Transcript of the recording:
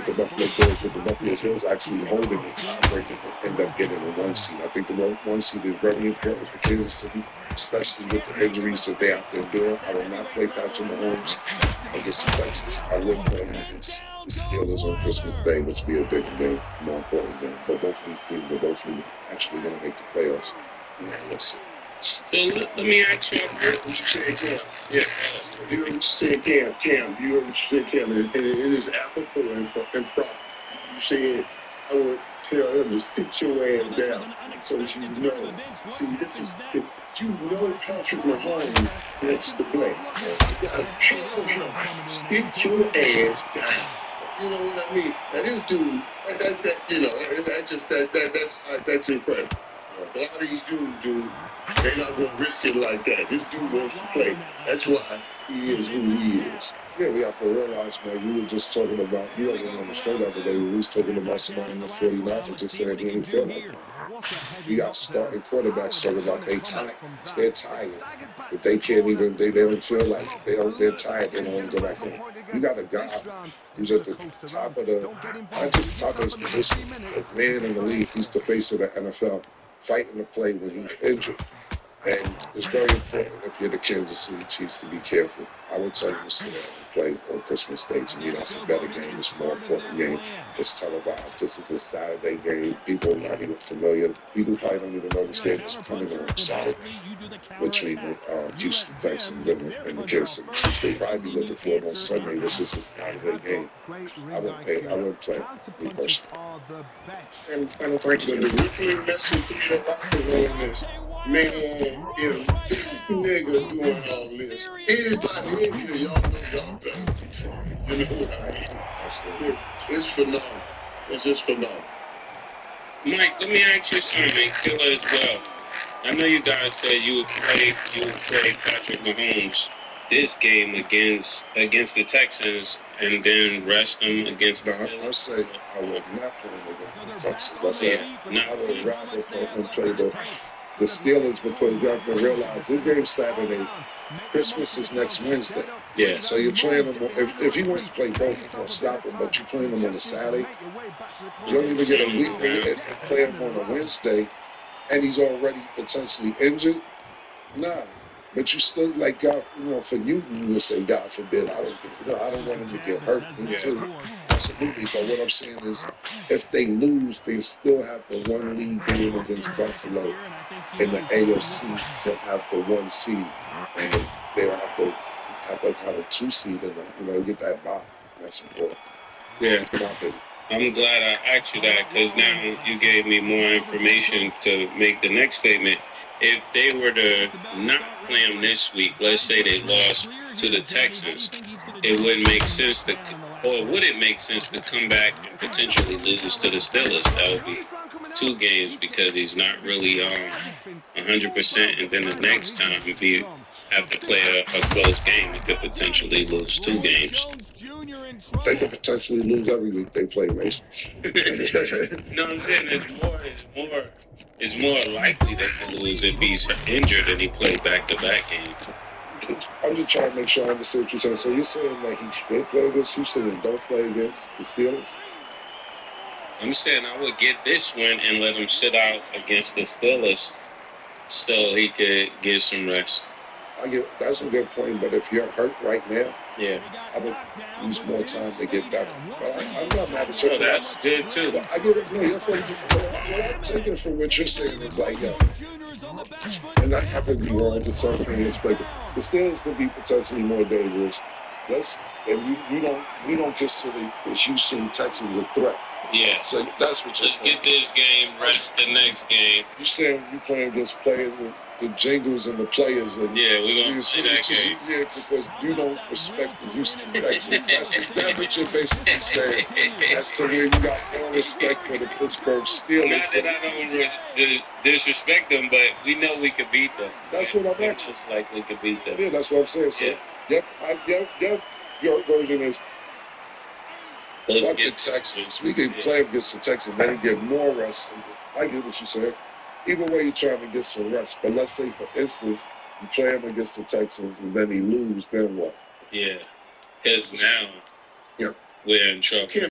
the Buffalo Bills, with the Buffalo Bills actually holding the tiebreaker and end up getting a 1 seed. I think the 1 seed is very important for Kansas City, especially with the injuries that they have to endure. I will not play Patrick Mahomes against the Texans. I would play him against the Steelers on Christmas Day, which would be a bigger game, more important game. But both of these teams are both actually going to make the playoffs. Let's see. So let me ask you, What you said, Cam? Yeah. You heard what you said, Cam. Cam, you heard what you said, Cam. And it is apropos and proper. You said, I would tell him to sit your ass down so you know. See, this is, if you know Patrick Mahomes wants to play, you gotta tell him, sit your ass down. You know what I mean? Now this dude, that's incredible. A lot of these dudes, they're not gonna risk it like that. This dude wants to play. That's why he is who he is. Yeah, we have to realize, man, we were just talking about, you know, on the show the other day, we was talking about somebody in the 49ers just saying he didn't feel like it. We got starting quarterbacks talking about they're tired. But they can't even, they don't feel like it. They're tired, they don't want to go back home. You got a guy who's at the top of not just top of his position, but man in the league, he's the face of the NFL, fighting to play when he's injured. And it's very important if you're the Kansas City Chiefs to be careful. I would tell you to sit down and play on Christmas Day. To me, that's a better game. It's a more important game. It's televised. This is a Saturday game. People are not even familiar. People probably don't even know this game is coming on Saturday between the Houston Texans and the Kansas City Chiefs. They probably be looking for it on Sunday. This is a Saturday game. I wouldn't play. Me personally. And the originally message with the locker room is, man, if this nigga doing all this, anybody in here, y'all know y'all done. You know what I mean? It's phenomenal. It's just phenomenal. Mike, let me ask you something, Killer as well. I know you guys said you would play Patrick Mahomes this game against the Texans and then rest them against the Steelers. I say I would not play him against the Texans. I said I would rather play the Steelers, because you have to realize this game's Saturday. Christmas is next Wednesday. Yeah. So you're playing them if he wants to play both, you're gonna stop him, but you're playing them on a Saturday. You don't even get a week and play him on a Wednesday, and he's already potentially injured. Nah. But you still, like, God, for you would say, God forbid, I don't want him to get hurt. Me too. Absolutely. But what I'm saying is, if they lose, they still have the one lead game against Buffalo in the AFC to have the 1 seed. And they'll have a 2 seed and get that bye. That's important. Yeah. I'm glad I asked you that, because now you gave me more information to make the next statement. If they were to not play them this week, let's say they lost to the Texans, it wouldn't make sense would it make sense to come back and potentially lose to the Steelers? That would be 2 games, because he's not really 100%, and then the next time we have to play a close game, he could potentially lose 2 games. They could potentially lose every week they play, Mason. No, I'm saying it's more likely that he lose if he's injured and he played back-to-back games. I'm just trying to make sure I understand what you're saying. So you're saying that he should play against Houston and don't play against the Steelers? I'm saying I would get this win and let him sit out against the Steelers so he could get some rest. That's a good point, but if you're hurt right now, yeah, I would use more time to get better. But I'm not mad at you. Oh, that's good too. But I get it. No, that's what I'm taking from what you're saying. It's like, and I could be wrong to some things, but the Steelers could be potentially more dangerous. We don't consider the Houston Texans a threat. Yeah. So that's what you're saying. Let's get this game, rest the next game. You saying you playing against players, the Jingles and the players. And yeah, we're going to see that game. Yeah, because you don't respect the Houston Texans. That's what you're basically saying. That's to where you got no respect for the Pittsburgh Steelers. Not that I don't disrespect them, but we know we could beat them. That's what I'm asking. Just like we could beat them. Yeah, that's what I'm saying. So, yep. Your version is, fuck the Texans. We can play against the Texans, then you get more rest. I get what you said. Either way, you're trying to get some rest. But let's say, for instance, you play him against the Texans and then he lose, then what? Yeah, because now we're in trouble.